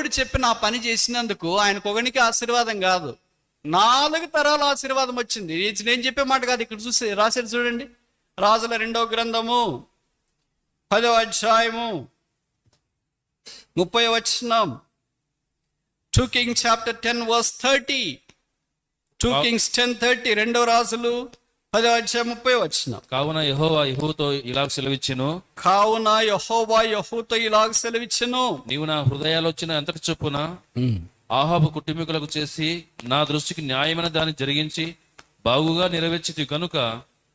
దేవుడు చెప్పిన ఆ పని చేసినందుకు ఆయనకు ఒకనికి ఆశీర్వాదం కాదు, 4 తరాల ఆశీర్వాదం వచ్చింది. ఇది నేను చెప్పే మాట కాదు, ఇక్కడ చూసి రాసేది చూడండి. రాజుల 2వ గ్రంథము 10వ అధ్యాయము 30వ వచనం. 2 Kings chapter 10 verse 30. 2 Kings 10:30. 2వ రాజులు 10వ అధ్యాయం 30వ వచనం. కావున యెహోవా యెహూతో ఇలాగ సెలవిచ్చెను, నీవు నా హృదయాలోచన ఎంతటి చొప్పున ఆహాబు కుటుంబీకులకు చేసి నా దృష్టికి న్యాయమైన దాన్ని జరిగించి బాగుగా నెరవేర్చితి కనుక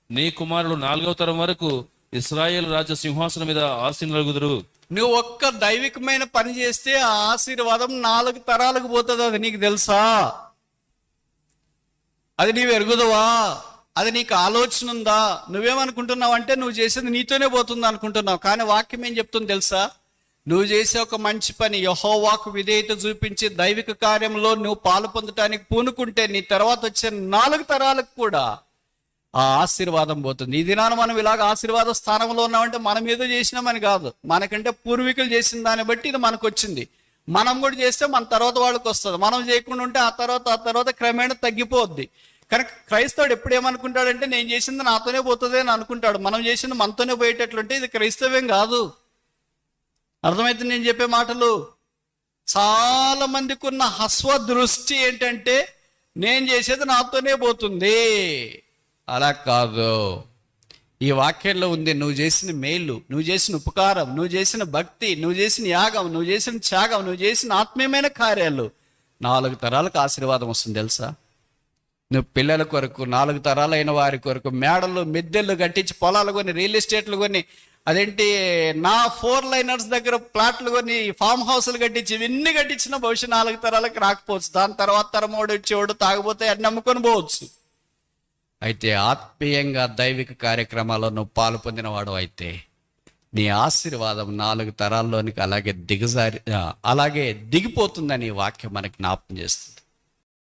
నీ కుమారులు 4వ తరం వరకు ఇశ్రాయేలు రాజ్య సింహాసనం మీద ఆసీనులగుదురు. నువ్వు ఒక్క దైవికమైన పని చేస్తే ఆ ఆశీర్వాదం 4 తరాలకు పోతుంది. అది నీకు తెలుసా? అది నీవు ఎరుగుదవా? అది నీకు ఆలోచన ఉందా? నువ్వేమనుకుంటున్నావు అంటే నువ్వు చేసేది నీతోనే పోతుంది అనుకుంటున్నావు. కానీ వాక్యం ఏం చెప్తుంది తెలుసా? నువ్వు చేసే ఒక మంచి పని, యెహోవాకు విధేయత చూపించి దైవిక కార్యంలో నువ్వు పాలు పొందటానికి పూనుకుంటే నీ తర్వాత వచ్చే 4 తరాలకు కూడా ఆ ఆశీర్వాదం పోతుంది. ఈ దినాన మనం ఇలాగ ఆశీర్వాద స్థానంలో ఉన్నామంటే మనం ఏదో చేసినామని కాదు, మనకంటే పూర్వీకులు చేసిన దాన్ని బట్టి ఇది మనకు వచ్చింది. మనం కూడా చేస్తే మన తర్వాత వాళ్ళకి వస్తుంది. మనం చేయకుండా ఉంటే ఆ తర్వాత క్రమేణా తగ్గిపోద్ది. కనుక క్రైస్తవుడు ఎప్పుడు ఏమనుకుంటాడంటే నేను చేసింది నాతోనే పోతుంది అని అనుకుంటాడు. మనం చేసింది మనతోనే పోయేటట్లుంటే ఇది క్రైస్తవ్యం కాదు. అర్థమైతే నేను చెప్పే మాటలు? చాలా మందికి ఉన్న హస్వ దృష్టి ఏంటంటే నేను చేసేది నాతోనే పోతుంది. అలా కాదు. ఈ వాక్యంలో ఉంది, నువ్వు చేసిన మేలు, నువ్వు చేసిన ఉపకారం, నువ్వు చేసిన భక్తి, నువ్వు చేసిన యాగం, నువ్వు చేసిన త్యాగం, నువ్వు చేసిన ఆత్మీయమైన కార్యాలు 4 తరాలకు ఆశీర్వాదం వస్తుంది తెలుసా? నువ్వు పిల్లల కొరకు, 4 తరాలైన వారి కొరకు మేడలు మిద్దెలు కట్టించి, పొలాలు కొని, రియల్ ఎస్టేట్లు కొని, అదేంటి నా 4 లైనర్స్ దగ్గర ప్లాట్లు కొని, ఫామ్ హౌస్లు కట్టించి, ఇవన్నీ కట్టించిన భవిష్యత్ 4 తరాలకు రాకపోవచ్చు. దాని తర్వాత తరమోడు వచ్చేవాడు తాగిపోతే అన్ని నమ్ముకొని పోవచ్చు. అయితే ఆత్మీయంగా దైవిక కార్యక్రమాల్లో నువ్వు పాలు పొందినవాడు అయితే నీ ఆశీర్వాదం 4 తరాల్లోనికి అలాగే దిగిపోతుందని వాక్యం మనకి జ్ఞాపకం చేస్తుంది.